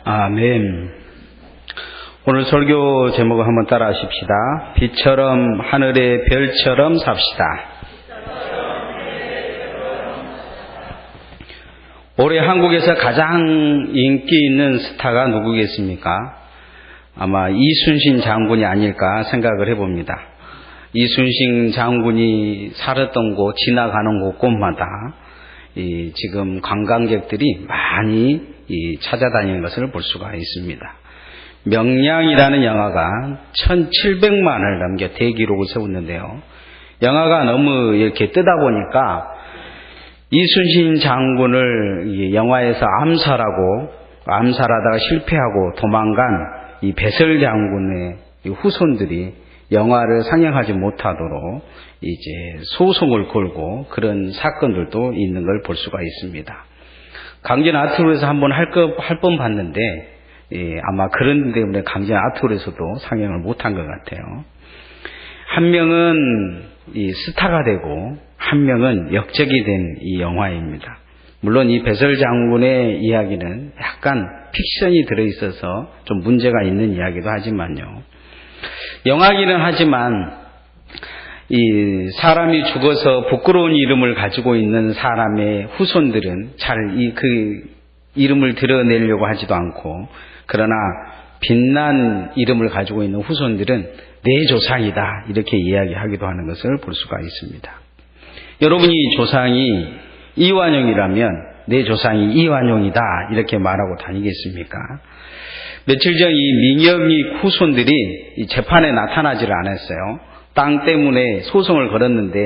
아멘. 오늘 설교 제목을 한번 따라 하십시다. 빛처럼 하늘의 별처럼 삽시다. 올해 한국에서 가장 인기 있는 스타가 누구겠습니까? 아마 이순신 장군이 아닐까 생각을 해봅니다. 이순신 장군이 살았던 곳, 지나가는 곳곳마다 지금 관광객들이 많이 찾아다니는 것을 볼 수가 있습니다. 명량이라는 영화가 1700만을 넘겨 대기록을 세웠는데요. 영화가 너무 이렇게 뜨다 보니까 이순신 장군을 영화에서 암살하다가 실패하고 도망간 이 배설 장군의 후손들이 영화를 상영하지 못하도록 이제 소송을 걸고 그런 사건들도 있는 걸 볼 수가 있습니다. 강진 아트홀에서 한번 할 뻔 봤는데 아마 그런 때문에 강진 아트홀에서도 상영을 못한 것 같아요. 한 명은 이 스타가 되고 한 명은 역적이 된 이 영화입니다. 물론 이 배설 장군의 이야기는 약간 픽션이 들어있어서 좀 문제가 있는 이야기도 하지만요. 영화기는 하지만 이 사람이 죽어서 부끄러운 이름을 가지고 있는 사람의 후손들은 잘 그 이름을 드러내려고 하지도 않고, 그러나 빛난 이름을 가지고 있는 후손들은 내 조상이다 이렇게 이야기하기도 하는 것을 볼 수가 있습니다. 여러분이 조상이 이완용이라면 내 조상이 이완용이다 이렇게 말하고 다니겠습니까? 며칠 전 이 민경이 후손들이 이 재판에 나타나지를 않았어요. 땅 때문에 소송을 걸었는데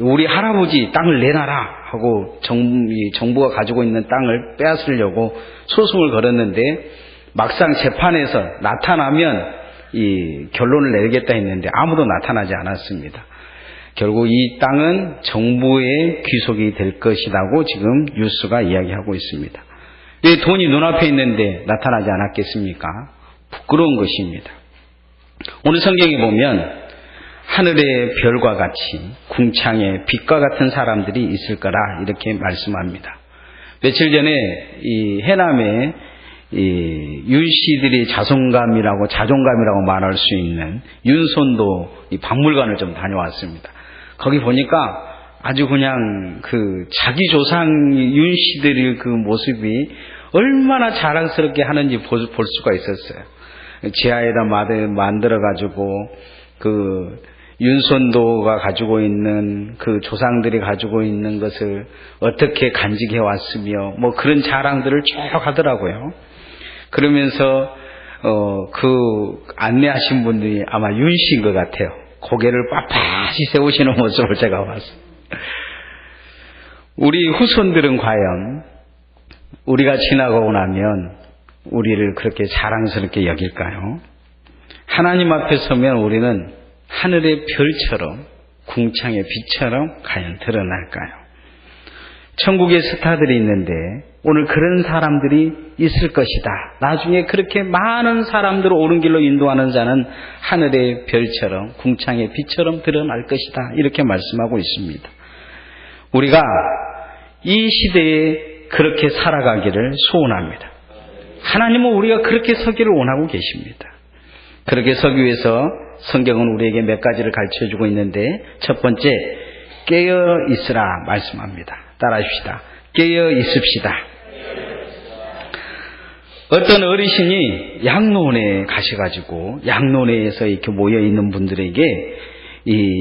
우리 할아버지 땅을 내놔라 하고 정부가 가지고 있는 땅을 빼앗으려고 소송을 걸었는데 막상 재판에서 나타나면 이 결론을 내리겠다 했는데 아무도 나타나지 않았습니다. 결국 이 땅은 정부의 귀속이 될 것이라고 지금 뉴스가 이야기하고 있습니다. 왜 돈이 눈앞에 있는데 나타나지 않았겠습니까? 부끄러운 것입니다. 오늘 성경에 보면 하늘의 별과 같이 궁창에 빛과 같은 사람들이 있을 거라 이렇게 말씀합니다. 며칠 전에 이 해남에 이 윤씨들이 자존감이라고 말할 수 있는 윤손도 이 박물관을 좀 다녀왔습니다. 거기 보니까 아주 그냥 그 자기 조상 윤씨들의 그 모습이 얼마나 자랑스럽게 하는지 볼 수가 있었어요. 지하에다 만들어가지고 그 윤손도가 가지고 있는 그 조상들이 가지고 있는 것을 어떻게 간직해 왔으며 뭐 그런 자랑들을 쭉 하더라고요. 그러면서 그 안내하신 분들이 아마 윤씨인 것 같아요. 고개를 빳빳이 세우시는 모습을 제가 봤어요. 우리 후손들은 과연 우리가 지나가고 나면 우리를 그렇게 자랑스럽게 여길까요? 하나님 앞에 서면 우리는 하늘의 별처럼 궁창의 빛처럼 과연 드러날까요? 천국의 스타들이 있는데 오늘 그런 사람들이 있을 것이다. 나중에 그렇게 많은 사람들을 옳은 길로 인도하는 자는 하늘의 별처럼 궁창의 빛처럼 드러날 것이다. 이렇게 말씀하고 있습니다. 우리가 이 시대에 그렇게 살아가기를 소원합니다. 하나님은 우리가 그렇게 서기를 원하고 계십니다. 그렇게 서기 위해서 성경은 우리에게 몇 가지를 가르쳐주고 있는데 첫 번째, 깨어 있으라 말씀합니다. 따라하십시다. 깨어 있읍시다. 어떤 어르신이 양로원에 가셔가지고 양로원에서 이렇게 모여있는 분들에게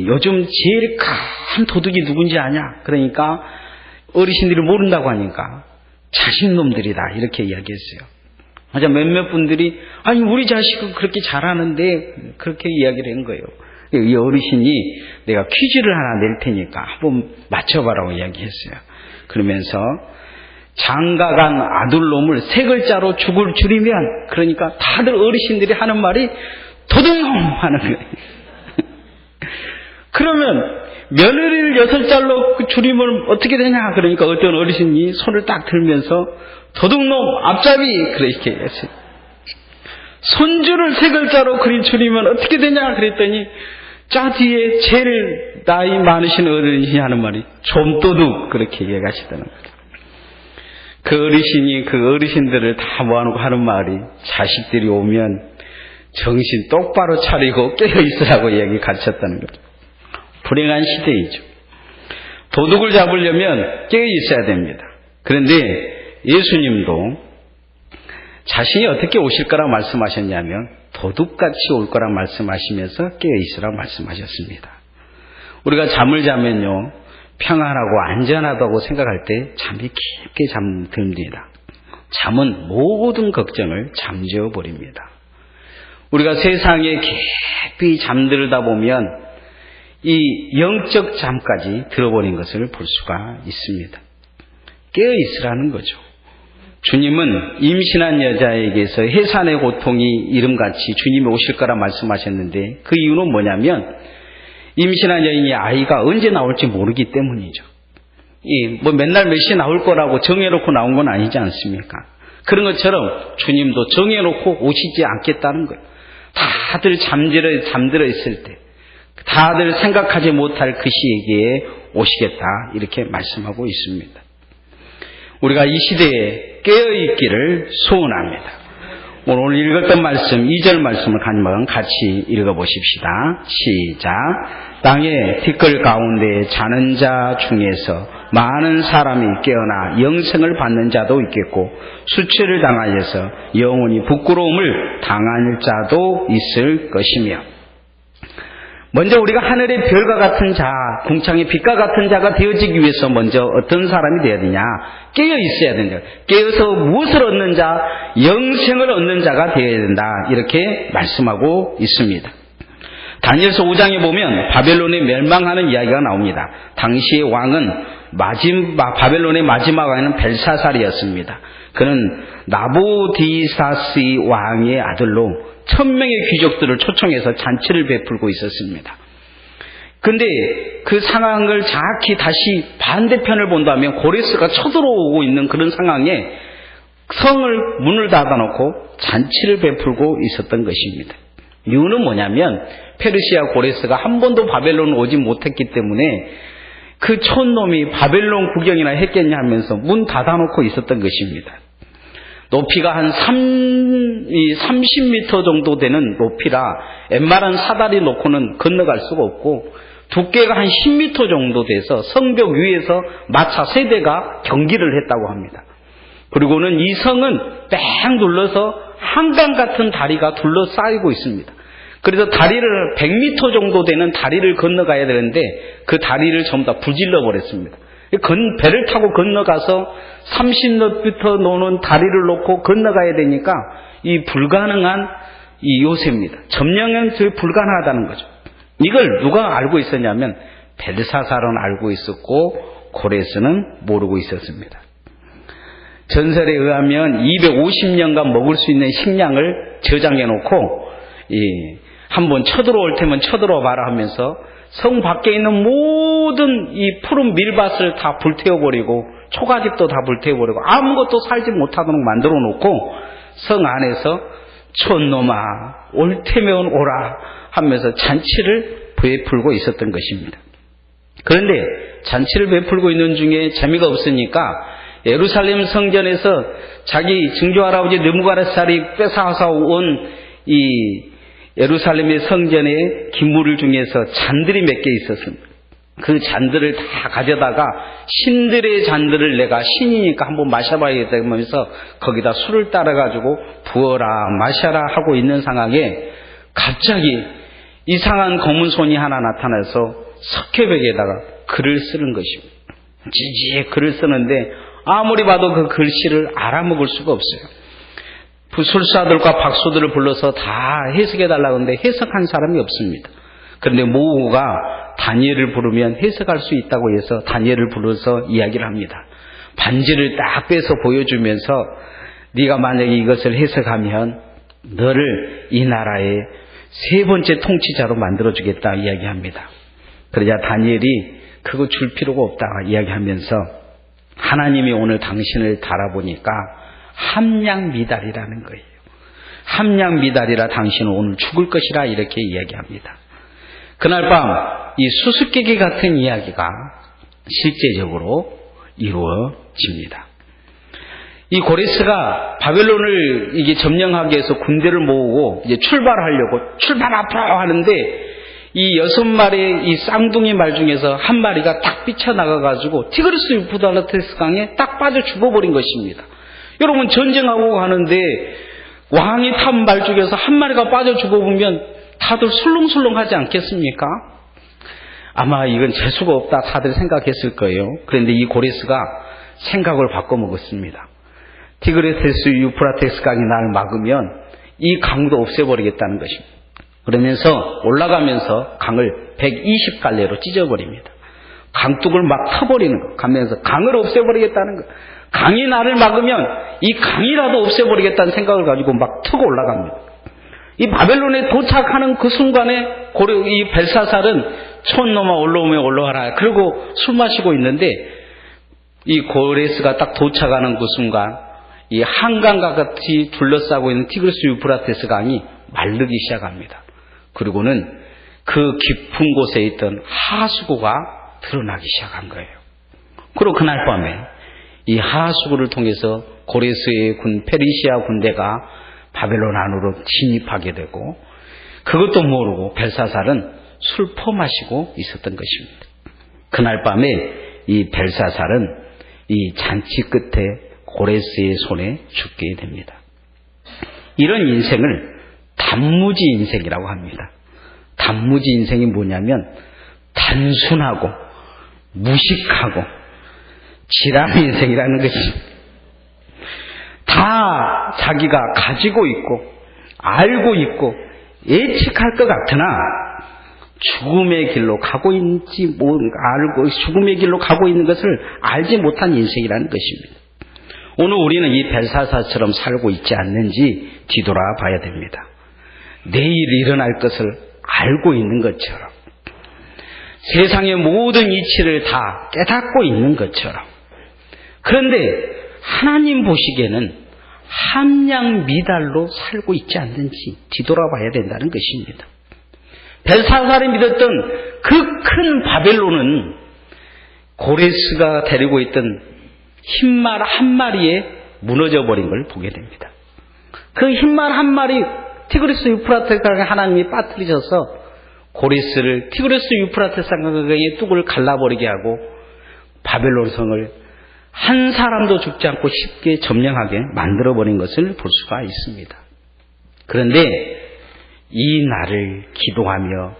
요즘 제일 큰 도둑이 누군지 아냐? 그러니까 어르신들이 모른다고 하니까 자식놈들이다 이렇게 이야기했어요. 맞아, 몇몇 분들이 아니 우리 자식은 그렇게 잘하는데 그렇게 이야기를 한 거예요. 이 어르신이 내가 퀴즈를 하나 낼 테니까 한번 맞춰봐라고 이야기했어요. 그러면서 장가간 아들놈을 세 글자로 줄이면, 그러니까 다들 어르신들이 하는 말이 도둑놈 하는 거예요. 그러면 며느리를 6자로 줄이면 어떻게 되냐? 그러니까 어떤 어르신이 손을 딱 들면서 도둑놈 앞잡이 그렇게 얘기했어요. 손주를 3글자로 줄이면 어떻게 되냐? 그랬더니 저 뒤에 제일 나이 많으신 어른이 하는 말이 좀도둑 그렇게 얘기하시더라는 거예요. 그 어르신이 그 어르신들을 다 모아놓고 하는 말이 자식들이 오면 정신 똑바로 차리고 깨어있으라고 이야기 가르쳤다는 거죠. 불행한 시대이죠. 도둑을 잡으려면 깨어있어야 됩니다. 그런데 예수님도 자신이 어떻게 오실 거라 말씀하셨냐면 도둑같이 올 거라 말씀하시면서 깨어있으라고 말씀하셨습니다. 우리가 잠을 자면요, 평안하고 안전하다고 생각할 때 잠이 깊게 잠듭니다. 잠은 모든 걱정을 잠재워 버립니다. 우리가 세상에 깊이 잠들다 보면 이 영적 잠까지 들어버린 것을 볼 수가 있습니다. 깨어있으라는 거죠. 주님은 임신한 여자에게서 해산의 고통이 이름같이 주님이 오실 거라 말씀하셨는데 그 이유는 뭐냐면 임신한 여인이 아이가 언제 나올지 모르기 때문이죠. 뭐 맨날 몇 시에 나올 거라고 정해놓고 나온 건 아니지 않습니까? 그런 것처럼 주님도 정해놓고 오시지 않겠다는 거예요. 다들 잠들어 있을 때, 다들 생각하지 못할 그 시기에 오시겠다 이렇게 말씀하고 있습니다. 우리가 이 시대에 깨어있기를 소원합니다. 오늘 읽었던 말씀 2절 말씀을 한번 같이 읽어보십시다. 시작. 땅의 티끌 가운데 자는 자 중에서 많은 사람이 깨어나 영생을 받는 자도 있겠고 수치를 당하여서 영원히 부끄러움을 당할 자도 있을 것이며, 먼저 우리가 하늘의 별과 같은 자, 궁창의 빛과 같은 자가 되어지기 위해서 먼저 어떤 사람이 되어야 되냐? 깨어 있어야 된다. 깨어서 무엇을 얻는 자? 영생을 얻는 자가 되어야 된다. 이렇게 말씀하고 있습니다. 다니엘서 5장에 보면 바벨론에 멸망하는 이야기가 나옵니다. 당시의 왕은 바벨론의 마지막 왕은 벨사살이었습니다. 그는 나부디사스 왕의 아들로 1000명의 귀족들을 초청해서 잔치를 베풀고 있었습니다. 근데 그 상황을 정확히 다시 반대편을 본다면 고레스가 쳐들어오고 있는 그런 상황에 성을 문을 닫아놓고 잔치를 베풀고 있었던 것입니다. 이유는 뭐냐면 페르시아 고레스가 한 번도 바벨론을 오지 못했기 때문에 그 촌놈이 바벨론 구경이나 했겠냐 하면서 문 닫아놓고 있었던 것입니다. 높이가 한 30m 정도 되는 높이라 웬만한 사다리 놓고는 건너갈 수가 없고 두께가 한 10m 정도 돼서 성벽 위에서 마차 3대가 경기를 했다고 합니다. 그리고는 이 성은 뺑 둘러서 한강 같은 다리가 둘러싸이고 있습니다. 그래서 다리를 100m 정도 되는 다리를 건너가야 되는데 그 다리를 전부 다 불질러 버렸습니다. 배를 타고 건너가서 30m 노는 다리를 놓고 건너가야 되니까 이 불가능한 이 요새입니다. 점령은 불가능하다는 거죠. 이걸 누가 알고 있었냐면 벨사살은 알고 있었고 고레스는 모르고 있었습니다. 전설에 의하면 250년간 먹을 수 있는 식량을 저장해 놓고 한번 쳐들어올 테면 쳐들어와 봐라 하면서 성 밖에 있는 모든 이 푸른 밀밭을 다 불태워버리고 초가집도 다 불태워버리고 아무것도 살지 못하도록 만들어 놓고 성 안에서 촌놈아 올 테면 오라 하면서 잔치를 베풀고 있었던 것입니다. 그런데 잔치를 베풀고 있는 중에 재미가 없으니까 예루살렘 성전에서 자기 증조할아버지 느부갓네살이 뺏어서 온 이 예루살렘의 성전의 기물 중에서 잔들이 몇 개 있었습니다. 그 잔들을 다 가져다가 신들의 잔들을 내가 신이니까 한번 마셔봐야겠다 하면서 거기다 술을 따라가지고 부어라 마셔라 하고 있는 상황에 갑자기 이상한 검은 손이 하나 나타나서 석회벽에다가 글을 쓰는 것입니다. 지지에 글을 쓰는데 아무리 봐도 그 글씨를 알아먹을 수가 없어요. 술사들과 박수들을 불러서 다 해석해달라고 하는데 해석한 사람이 없습니다. 그런데 모후가 다니엘을 부르면 해석할 수 있다고 해서 다니엘을 불러서 이야기를 합니다. 반지를 딱 빼서 보여주면서 네가 만약에 이것을 해석하면 너를 이 나라의 3번째 통치자로 만들어주겠다 이야기합니다. 그러자 다니엘이 그거 줄 필요가 없다 이야기하면서 하나님이 오늘 당신을 달아보니까 함량미달이라는 거예요. 함량미달이라 당신은 오늘 죽을 것이라 이렇게 이야기합니다. 그날 밤 이 수수께끼 같은 이야기가 실제적으로 이루어집니다. 이 고레스가 바벨론을 이게 점령하기 위해서 군대를 모으고 이제 출발하려고 출발 앞으로 하는데 이 6마리의 이 쌍둥이 말 중에서 한 마리가 딱 삐쳐나가가지고 티그리스 유프라테스 강에 딱 빠져 죽어버린 것입니다. 여러분, 전쟁하고 가는데 왕이 탄 말 중에서 한 마리가 빠져 죽어보면 다들 술렁술렁 하지 않겠습니까? 아마 이건 재수가 없다 다들 생각했을 거예요. 그런데 이 고레스가 생각을 바꿔먹었습니다. 티그리스 유프라테스 강이 날 막으면 이 강도 없애버리겠다는 것입니다. 그러면서 올라가면서 강을 120갈래로 찢어버립니다. 강둑을 막 터버리는 거, 가면서 강을 없애버리겠다는 거. 강이 나를 막으면 이 강이라도 없애버리겠다는 생각을 가지고 막 트고 올라갑니다. 이 바벨론에 도착하는 그 순간에 이 벨사살은 촌놈아 올라오면 올라와라 그러고 술 마시고 있는데 이 고레스가 딱 도착하는 그 순간 이 한강과 같이 둘러싸고 있는 티그리스 유프라테스 강이 마르기 시작합니다. 그리고는 그 깊은 곳에 있던 하수구가 드러나기 시작한 거예요. 그리고 그날 밤에 이 하수구를 통해서 고레스의 페르시아 군대가 바벨론 안으로 진입하게 되고, 그것도 모르고 벨사살은 술 퍼마시고 있었던 것입니다. 그날 밤에 이 벨사살은 이 잔치 끝에 고레스의 손에 죽게 됩니다. 이런 인생을 단무지 인생이라고 합니다. 단무지 인생이 뭐냐면 단순하고 무식하고 지랄 인생이라는 것입니다. 다 자기가 가지고 있고 알고 있고 예측할 것 같으나 죽음의 길로 가고 있는지 알고 죽음의 길로 가고 있는 것을 알지 못한 인생이라는 것입니다. 오늘 우리는 이 벨사살처럼 살고 있지 않는지 뒤돌아봐야 됩니다. 내일 일어날 것을 알고 있는 것처럼, 세상의 모든 이치를 다 깨닫고 있는 것처럼. 그런데 하나님 보시기에는 함량미달로 살고 있지 않는지 뒤돌아봐야 된다는 것입니다. 벨사살이 믿었던 그 큰 바벨론은 고레스가 데리고 있던 흰말 한 마리에 무너져 버린 걸 보게 됩니다. 그 흰말 한 마리 티그리스 유프라테스 강에 하나님이 빠뜨리셔서 고레스를 티그리스 유프라테스 강의 뚝을 갈라버리게 하고 바벨론 성을 한 사람도 죽지 않고 쉽게 점령하게 만들어버린 것을 볼 수가 있습니다. 그런데 이 날을 기도하며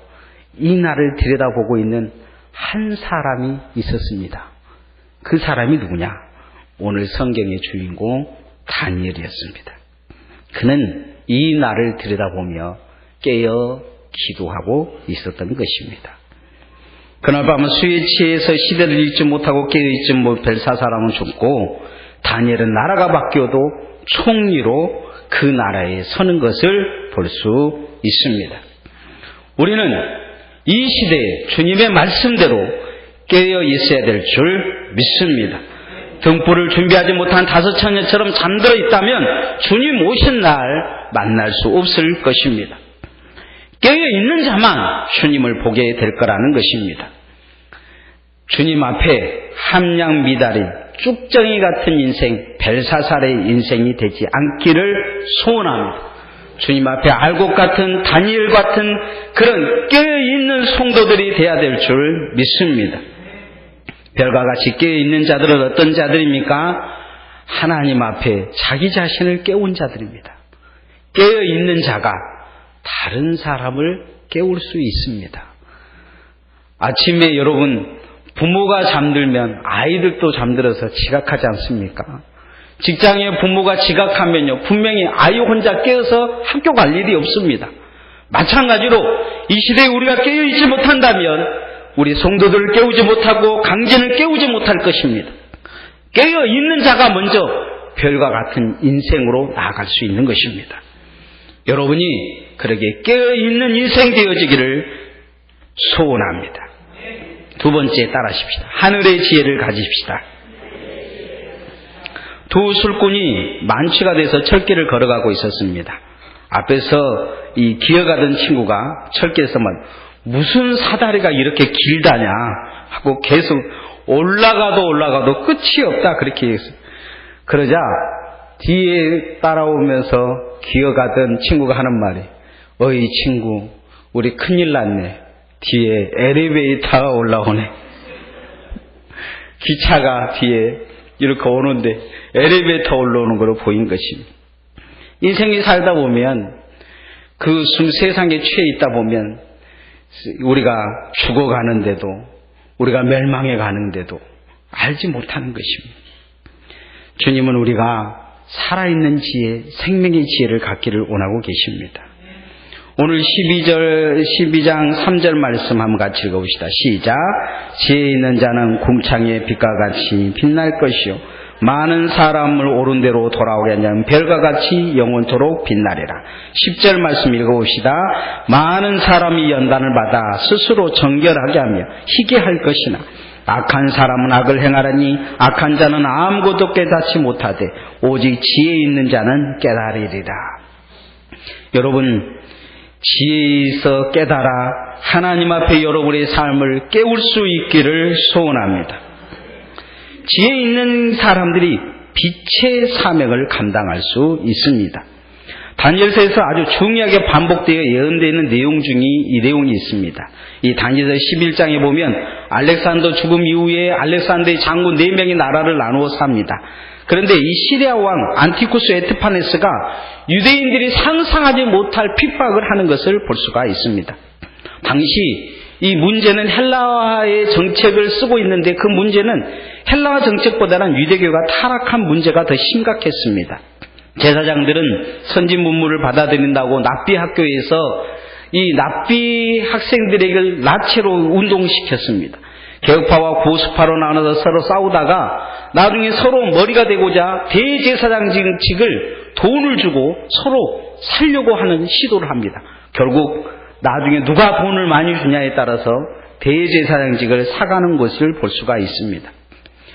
이 날을 들여다보고 있는 한 사람이 있었습니다. 그 사람이 누구냐? 오늘 성경의 주인공 다니엘이었습니다. 그는 이 날을 들여다보며 깨어 기도하고 있었던 것입니다. 그날 밤은 수에 취해서 시대를 읽지 못하고 깨어있지 못한 벨사살은 죽고 다니엘은 나라가 바뀌어도 총리로 그 나라에 서는 것을 볼 수 있습니다. 우리는 이 시대에 주님의 말씀대로 깨어 있어야 될 줄 믿습니다. 등불을 준비하지 못한 다섯 처녀처럼 잠들어 있다면 주님 오신 날 만날 수 없을 것입니다. 깨어 있는 자만 주님을 보게 될 거라는 것입니다. 주님 앞에 함량미달인 쭉정이 같은 인생, 벨사살의 인생이 되지 않기를 소원합니다. 주님 앞에 알곡 같은 다니엘 같은 그런 깨어있는 성도들이 되어야 될 줄 믿습니다. 별과 같이 깨어있는 자들은 어떤 자들입니까? 하나님 앞에 자기 자신을 깨운 자들입니다. 깨어있는 자가 다른 사람을 깨울 수 있습니다. 아침에 여러분 부모가 잠들면 아이들도 잠들어서 지각하지 않습니까? 직장에 부모가 지각하면요 분명히 아이 혼자 깨어서 학교 갈 일이 없습니다. 마찬가지로 이 시대에 우리가 깨어있지 못한다면 우리 성도들을 깨우지 못하고 강진을 깨우지 못할 것입니다. 깨어있는 자가 먼저 별과 같은 인생으로 나아갈 수 있는 것입니다. 여러분이 그렇게 깨어있는 인생 되어지기를 소원합니다. 두 번째 따라하십시다. 하늘의 지혜를 가집시다. 두 술꾼이 만취가 돼서 철길을 걸어가고 있었습니다. 앞에서 이 기어가던 친구가 철길에서만 무슨 사다리가 이렇게 길다냐 하고 계속 올라가도 끝이 없다 그렇게 했어요. 그러자 뒤에 따라오면서 기어가던 친구가 하는 말이, 어이 친구, 우리 큰일 났네. 뒤에 엘리베이터가 올라오네. 기차가 뒤에 이렇게 오는데 엘리베이터 올라오는 걸로 보인 것입니다. 인생이 살다 보면 그 세상에 취해 있다 보면 우리가 죽어가는데도, 우리가 멸망해 가는데도 알지 못하는 것입니다. 주님은 우리가 살아있는 지혜, 생명의 지혜를 갖기를 원하고 계십니다. 오늘 12장 3절 말씀 한번 같이 읽어봅시다. 시작. 지혜 있는 자는 궁창의 빛과 같이 빛날 것이요 많은 사람을 옳은 대로 돌아오게 하냐면 별과 같이 영원토록 빛나리라. 10절 말씀 읽어봅시다. 많은 사람이 연단을 받아 스스로 정결하게 하며 희게 할 것이나 악한 사람은 악을 행하라니 악한 자는 아무것도 깨닫지 못하되 오직 지혜 있는 자는 깨달으리라. 여러분, 지혜에서 깨달아 하나님 앞에 여러분의 삶을 깨울 수 있기를 소원합니다. 지혜 있는 사람들이 빛의 사명을 감당할 수 있습니다. 다니엘서에서 아주 중요하게 반복되어 예언되어 있는 내용 중에 이 내용이 있습니다. 이 다니엘서 11장에 보면 알렉산더 죽음 이후에 알렉산더의 장군 4명이 나라를 나누어 삽니다. 그런데 이 시리아 왕 안티쿠스 에트파네스가 유대인들이 상상하지 못할 핍박을 하는 것을 볼 수가 있습니다. 당시 이 문제는 헬라화의 정책을 쓰고 있는데 그 문제는 헬라화 정책보다는 유대교가 타락한 문제가 더 심각했습니다. 제사장들은 선진 문물을 받아들인다고 납비 학교에서 이 납비 학생들에게 나체로 운동시켰습니다. 개혁파와 보수파로 나눠서 서로 싸우다가 나중에 서로 머리가 되고자 대제사장직을 돈을 주고 서로 살려고 하는 시도를 합니다. 결국 나중에 누가 돈을 많이 주냐에 따라서 대제사장직을 사가는 것을 볼 수가 있습니다.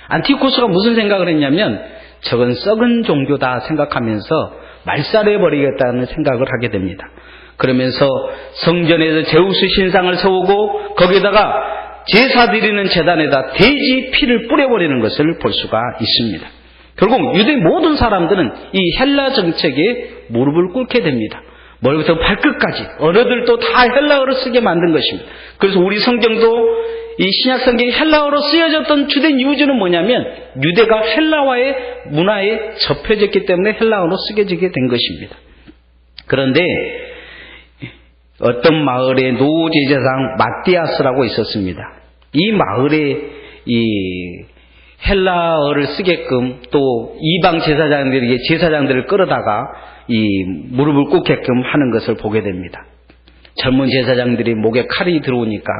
안티쿠스가 무슨 생각을 했냐면 저건 썩은 종교다 생각하면서 말살해버리겠다는 생각을 하게 됩니다. 그러면서 성전에서 제우스 신상을 세우고 거기다가 제사 드리는 제단에다 돼지 피를 뿌려버리는 것을 볼 수가 있습니다. 결국 유대 모든 사람들은 이 헬라 정책에 무릎을 꿇게 됩니다. 머리부터 발끝까지 어른들도 다 헬라어로 쓰게 만든 것입니다. 그래서 우리 성경도 이 신약 성경이 헬라어로 쓰여졌던 주된 이유는 뭐냐면 유대가 헬라와의 문화에 접혀졌기 때문에 헬라어로 쓰여지게 된 것입니다. 그런데 어떤 마을에 노제사장 마띠아스라고 있었습니다. 이 마을에 이 헬라어를 쓰게끔 또 이방 제사장들에게 제사장들을 끌어다가 이 무릎을 꿇게끔 하는 것을 보게 됩니다. 젊은 제사장들이 목에 칼이 들어오니까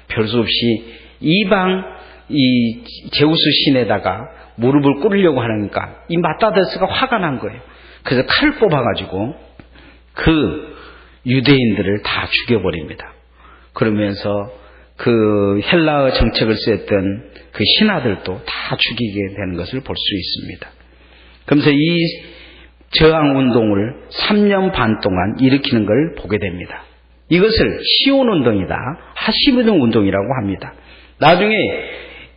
별 수 없이 이방 이 제우스 신에다가 무릎을 꿇으려고 하니까 이 마따데스가 화가 난 거예요. 그래서 칼을 뽑아가지고 그 유대인들을 다 죽여버립니다. 그러면서 그 헬라어 정책을 쓰였던 그 신하들도 다 죽이게 되는 것을 볼 수 있습니다. 그러면서 이 저항운동을 3년 반 동안 일으키는 걸 보게 됩니다. 이것을 시온운동이다, 하시므동 운동이라고 합니다. 나중에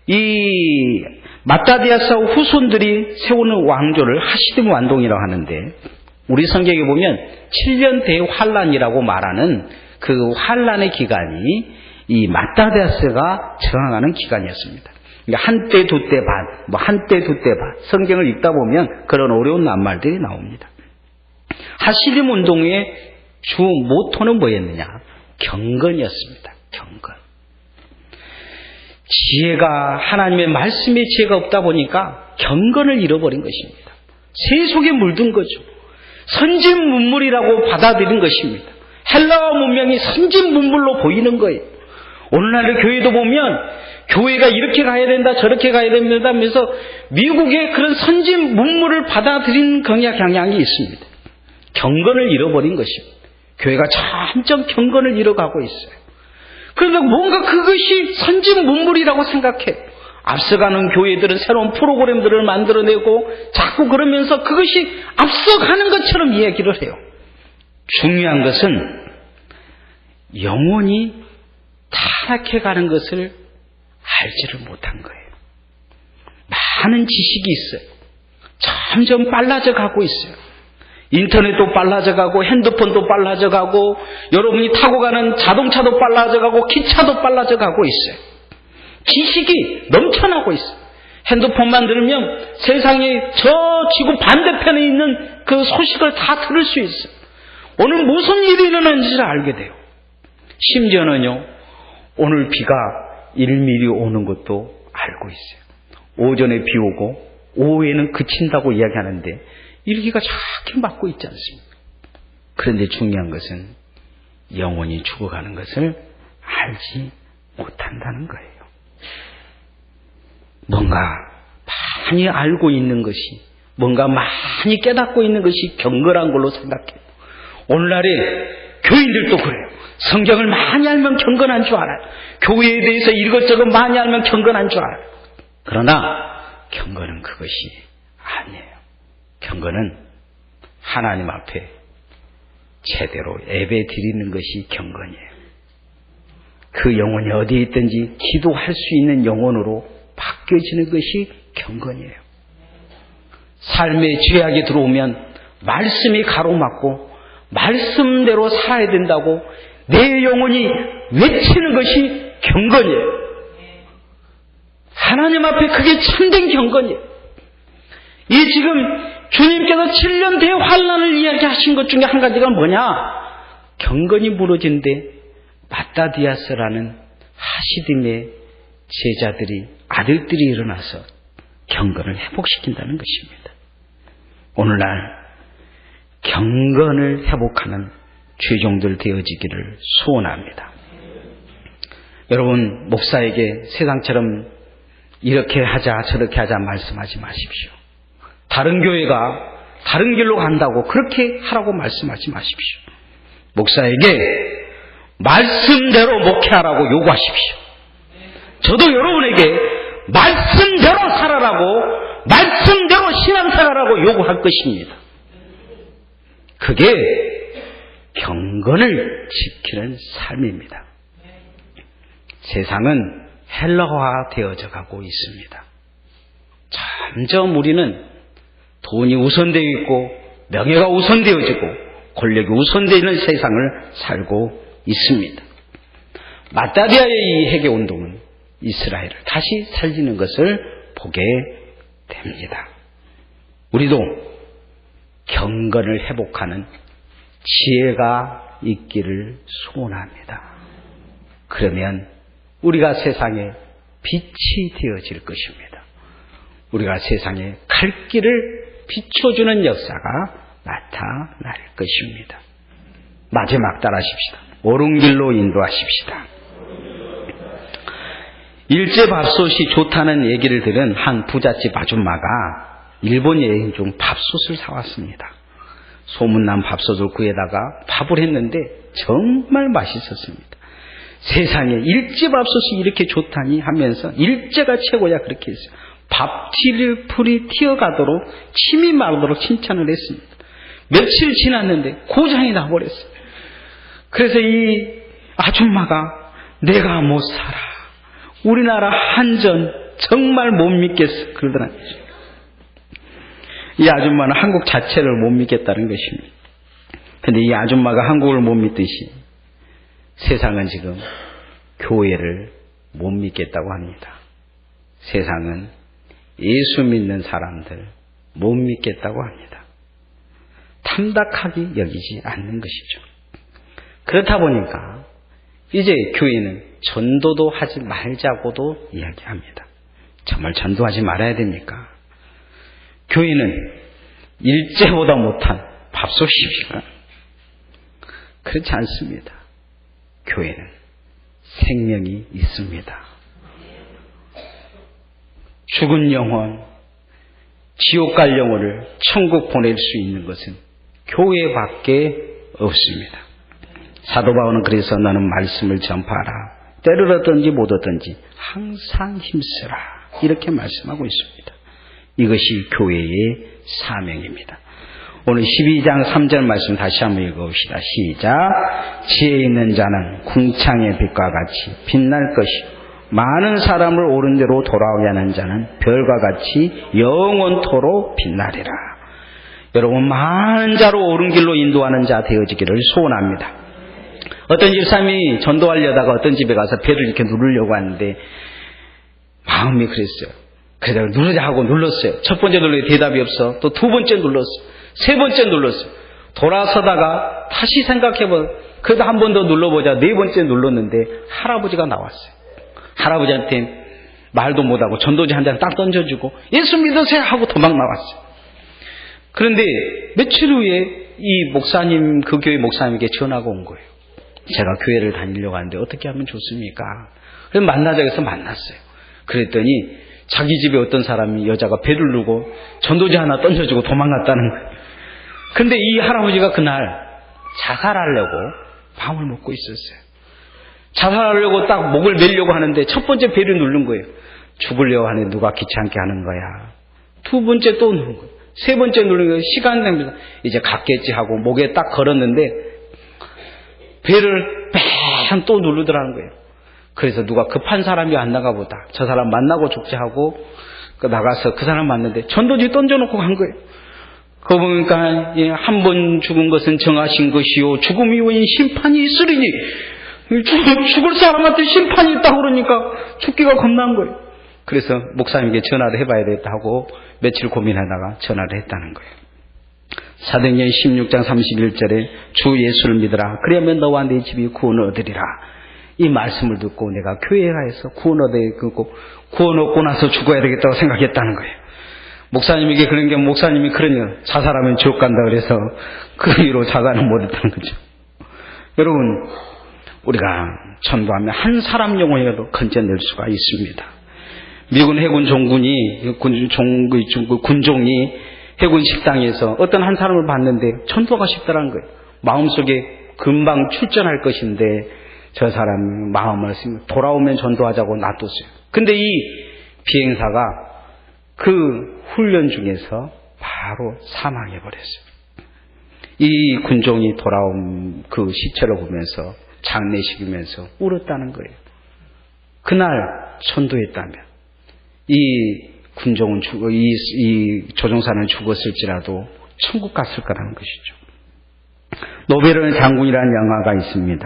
이 마따디아스 후손들이 세우는 왕조를 하시dim 완동이라고 하는데 우리 성경에 보면 7년 대환란이라고 말하는 그 환란의 기간이 이 마따디아스가 저항하는 기간이었습니다. 그러니까 한때 두때 반, 뭐 한때 두때 반 성경을 읽다 보면 그런 어려운 낱말들이 나옵니다. 하시dim 운동의 주 모토는 뭐였느냐? 경건이었습니다. 경건. 지혜가 하나님의 말씀의 지혜가 없다 보니까 경건을 잃어버린 것입니다. 세속에 물든 거죠. 선진 문물이라고 받아들인 것입니다. 헬라어 문명이 선진 문물로 보이는 거예요. 오늘날의 교회도 보면 교회가 이렇게 가야 된다 저렇게 가야 된다 하면서 미국의 그런 선진 문물을 받아들인 경향이 있습니다. 경건을 잃어버린 것입니다. 교회가 점점 경건을 잃어가고 있어요. 그런데 뭔가 그것이 선진 문물이라고 생각해. 앞서가는 교회들은 새로운 프로그램들을 만들어내고 자꾸 그러면서 그것이 앞서가는 것처럼 이야기를 해요. 중요한 것은 영혼이 타락해가는 것을 알지를 못한 거예요. 많은 지식이 있어요. 점점 빨라져 가고 있어요. 인터넷도 빨라져 가고 핸드폰도 빨라져 가고 여러분이 타고 가는 자동차도 빨라져 가고 기차도 빨라져 가고 있어요. 지식이 넘쳐나고 있어요. 핸드폰만 들으면 세상의 저 지구 반대편에 있는 그 소식을 다 들을 수 있어요. 오늘 무슨 일이 일어나는지를 알게 돼요. 심지어는요, 오늘 비가 1mm 오는 것도 알고 있어요. 오전에 비 오고 오후에는 그친다고 이야기하는데 일기가 정확히 맞고 있지 않습니까? 그런데 중요한 것은 영혼이 죽어가는 것을 알지 못한다는 거예요. 뭔가 많이 알고 있는 것이, 뭔가 많이 깨닫고 있는 것이 경건한 걸로 생각해요. 오늘날에 교인들도 그래요. 성경을 많이 알면 경건한 줄 알아요. 교회에 대해서 이것저것 많이 알면 경건한 줄 알아요. 그러나 경건은 그것이 아니에요. 경건은 하나님 앞에 제대로 예배 드리는 것이 경건이에요. 그 영혼이 어디에 있든지 기도할 수 있는 영혼으로 바뀌어지는 것이 경건이에요. 삶에 죄악이 들어오면 말씀이 가로막고 말씀대로 살아야 된다고 내 영혼이 외치는 것이 경건이에요. 하나님 앞에 그게 참된 경건이에요. 이 지금 주님께서 7년 대환란을 이야기하신 것 중에 한 가지가 뭐냐? 경건이 무너진데 마따디아스라는 하시딤의 제자들이, 아들들이 일어나서 경건을 회복시킨다는 것입니다. 오늘날 경건을 회복하는 죄종들 되어지기를 소원합니다. 여러분, 목사에게 세상처럼 이렇게 하자 저렇게 하자 말씀하지 마십시오. 다른 교회가 다른 길로 간다고 그렇게 하라고 말씀하지 마십시오. 목사에게 말씀대로 목회하라고 요구하십시오. 저도 여러분에게 말씀대로 살아라고, 말씀대로 신앙생활하라고 요구할 것입니다. 그게 경건을 지키는 삶입니다. 세상은 헬라화 되어져 가고 있습니다. 점점 우리는 돈이 우선되어 있고 명예가 우선되어지고 권력이 우선되는 세상을 살고 있습니다. 마따디아의 이 회개운동은 이스라엘을 다시 살리는 것을 보게 됩니다. 우리도 경건을 회복하는 지혜가 있기를 소원합니다. 그러면 우리가 세상에 빛이 되어질 것입니다. 우리가 세상에 갈 길을 비춰주는 역사가 나타날 것입니다. 마지막 따라하십시다. 옳은 길로 인도하십시다. 일제밥솥이 좋다는 얘기를 들은 한 부잣집 아줌마가 일본 여행 중 밥솥을 사왔습니다. 소문난 밥솥을 구해다가 밥을 했는데 정말 맛있었습니다. 세상에 일제밥솥이 이렇게 좋다니 하면서 일제가 최고야 그렇게 했어요. 밥풀이 튀어가도록 침이 마르도록 칭찬을 했습니다. 며칠 지났는데 고장이 나버렸어요. 그래서 이 아줌마가 내가 못 살아. 우리나라 한전 정말 못 믿겠어. 그러더라고요. 이 아줌마는 한국 자체를 못 믿겠다는 것입니다. 그런데 이 아줌마가 한국을 못 믿듯이 세상은 지금 교회를 못 믿겠다고 합니다. 세상은 예수 믿는 사람들 못 믿겠다고 합니다. 탐탁하게 여기지 않는 것이죠. 그렇다 보니까 이제 교회는 전도도 하지 말자고도 이야기합니다. 정말 전도하지 말아야 됩니까? 교회는 일제보다 못한 밥솥입니까? 그렇지 않습니다. 교회는 생명이 있습니다. 죽은 영혼, 지옥 갈 영혼을 천국 보낼 수 있는 것은 교회밖에 없습니다. 사도 바울은 그래서 너는 말씀을 전파하라. 때를 얻든지 못 얻든지 항상 힘쓰라. 이렇게 말씀하고 있습니다. 이것이 교회의 사명입니다. 오늘 12장 3절 말씀 다시 한번 읽어봅시다. 시작. 지혜 있는 자는 궁창의 빛과 같이 빛날 것이요 많은 사람을 옳은 대로 돌아오게 하는 자는 별과 같이 영원토록 빛나리라. 여러분, 많은 자로 옳은 길로 인도하는 자 되어지기를 소원합니다. 어떤 집사님이 전도하려다가 어떤 집에 가서 배를 이렇게 누르려고 하는데 마음이 그랬어요. 그래서 누르자 하고 눌렀어요. 첫 번째 눌렀는데 대답이 없어. 또 두 번째 눌렀어요. 세 번째 눌렀어요. 돌아서다가 다시 생각해보면 그래도 한 번 더 눌러보자. 네 번째 눌렀는데 할아버지가 나왔어요. 할아버지한테 말도 못하고 전도지 한 장 딱 던져주고 예수 믿으세요 하고 도망 나왔어요. 그런데 며칠 후에 이 목사님, 그 교회 목사님에게 전화가 온 거예요. 제가 교회를 다니려고 하는데 어떻게 하면 좋습니까? 그래서 만나자고 해서 만났어요. 그랬더니 자기 집에 어떤 사람이 여자가 배를 누르고 전도지 하나 던져주고 도망갔다는 거예요. 근데 이 할아버지가 그날 자살하려고 마음을 먹고 있었어요. 자살하려고 딱 목을 매려고 하는데 첫 번째 배를 누른 거예요. 죽으려고 하는데 누가 귀찮게 하는 거야. 두 번째 또 누른 거예요. 세 번째 누른 거예요. 시간 낭비다. 이제 갔겠지 하고 목에 딱 걸었는데 배를 뺑 또 누르더라는 거예요. 그래서 누가 급한 사람이 안 나가 보다. 저 사람 만나고 죽자 하고 나가서 그 사람 만났는데 전도지 던져놓고 간 거예요. 그거 보니까 한 번 죽은 것은 정하신 것이요 죽음 이후엔 심판이 있으리니 죽을 사람한테 심판이 있다고 그러니까 죽기가 겁난 거예요. 그래서 목사님에게 전화를 해봐야 되겠다 하고 며칠 고민하다가 전화를 했다는 거예요. 사도행전 16장 31절에 주 예수를 믿으라. 그러면 너와 네 집이 구원을 얻으리라. 이 말씀을 듣고 내가 교회에 가서 구원 얻고 구원 얻고 나서 죽어야 되겠다고 생각했다는 거예요. 목사님에게 그런 게 목사님이 그러냐 자살하면 지옥 간다 그래서 그 이유로 자살을 못했다는 거죠. 여러분, 우리가 전도하면 한 사람 영혼이라도 건져낼 수가 있습니다. 미군 해군 종군이 군종이 해군 식당에서 어떤 한 사람을 봤는데 전도가 쉽다는 거예요. 마음속에 금방 출전할 것인데 저 사람 마음을 쓰면 돌아오면 전도하자고 놔뒀어요. 근데 이 비행사가 그 훈련 중에서 바로 사망해버렸어요. 이 군종이 돌아온 그 시체를 보면서 장례식이면서 울었다는 거예요. 그날 전도했다면 이 군종은 이 조종사는 죽었을지라도 천국 갔을 거라는 것이죠. 노베르 장군이라는 영화가 있습니다.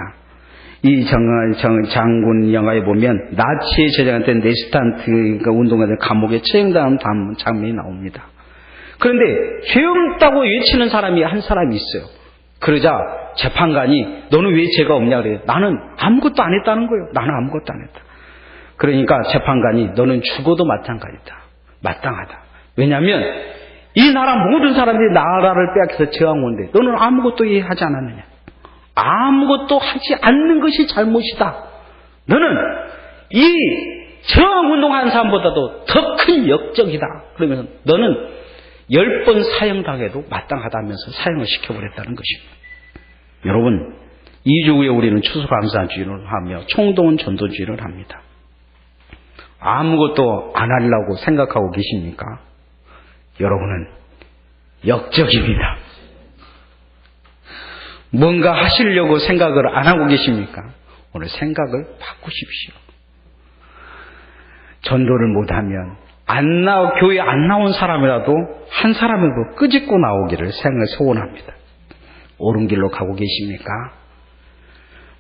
이 장군 영화에 보면 나치의 제정한테 네스탄트 운동가들 감옥에 처형당한 장면이 나옵니다. 그런데 죄 없다고 외치는 사람이 한 사람이 있어요. 그러자 재판관이 너는 왜 죄가 없냐 그래요. 나는 아무것도 안 했다는 거예요. 나는 아무것도 안 했다. 그러니까 재판관이 너는 죽어도 마찬가지다. 마땅하다. 왜냐하면 이 나라 모든 사람들이 나라를 빼앗겨서 저항하는데 너는 아무것도 하지 않았느냐. 아무것도 하지 않는 것이 잘못이다. 너는 이 저항운동하는 사람보다도 더 큰 역적이다. 그러면서 너는 10번 사형당해도 마땅하다면서 사형을 시켜버렸다는 것입니다. 여러분, 2주 후에 우리는 추수감사주의를 하며 총동원 전도주의를 합니다. 아무것도 안 하려고 생각하고 계십니까? 여러분은 역적입니다. 뭔가 하시려고 생각을 안 하고 계십니까? 오늘 생각을 바꾸십시오. 전도를 못하면 교회 안 나온 사람이라도 한 사람이라도 끄집고 나오기를 소원합니다. 옳은 길로 가고 계십니까?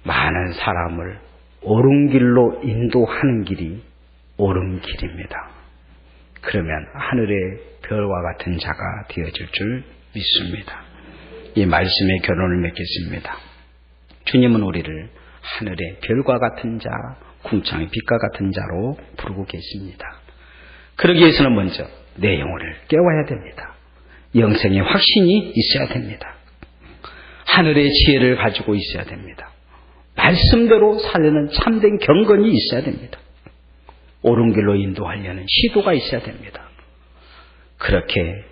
많은 사람을 옳은 길로 인도하는 길이 옳은 길입니다. 그러면 하늘의 별과 같은 자가 되어질 줄 믿습니다. 이 말씀의 결론을 맺겠습니다. 주님은 우리를 하늘의 별과 같은 자, 궁창의 빛과 같은 자로 부르고 계십니다. 그러기 위해서는 먼저 내 영혼을 깨워야 됩니다. 영생의 확신이 있어야 됩니다. 하늘의 지혜를 가지고 있어야 됩니다. 말씀대로 살려는 참된 경건이 있어야 됩니다. 옳은 길로 인도하려는 시도가 있어야 됩니다. 그렇게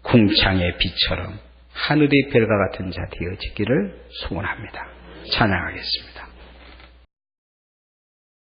궁창의 빛처럼 하늘의 별과 같은 자 되어지기를 소원합니다. 찬양하겠습니다.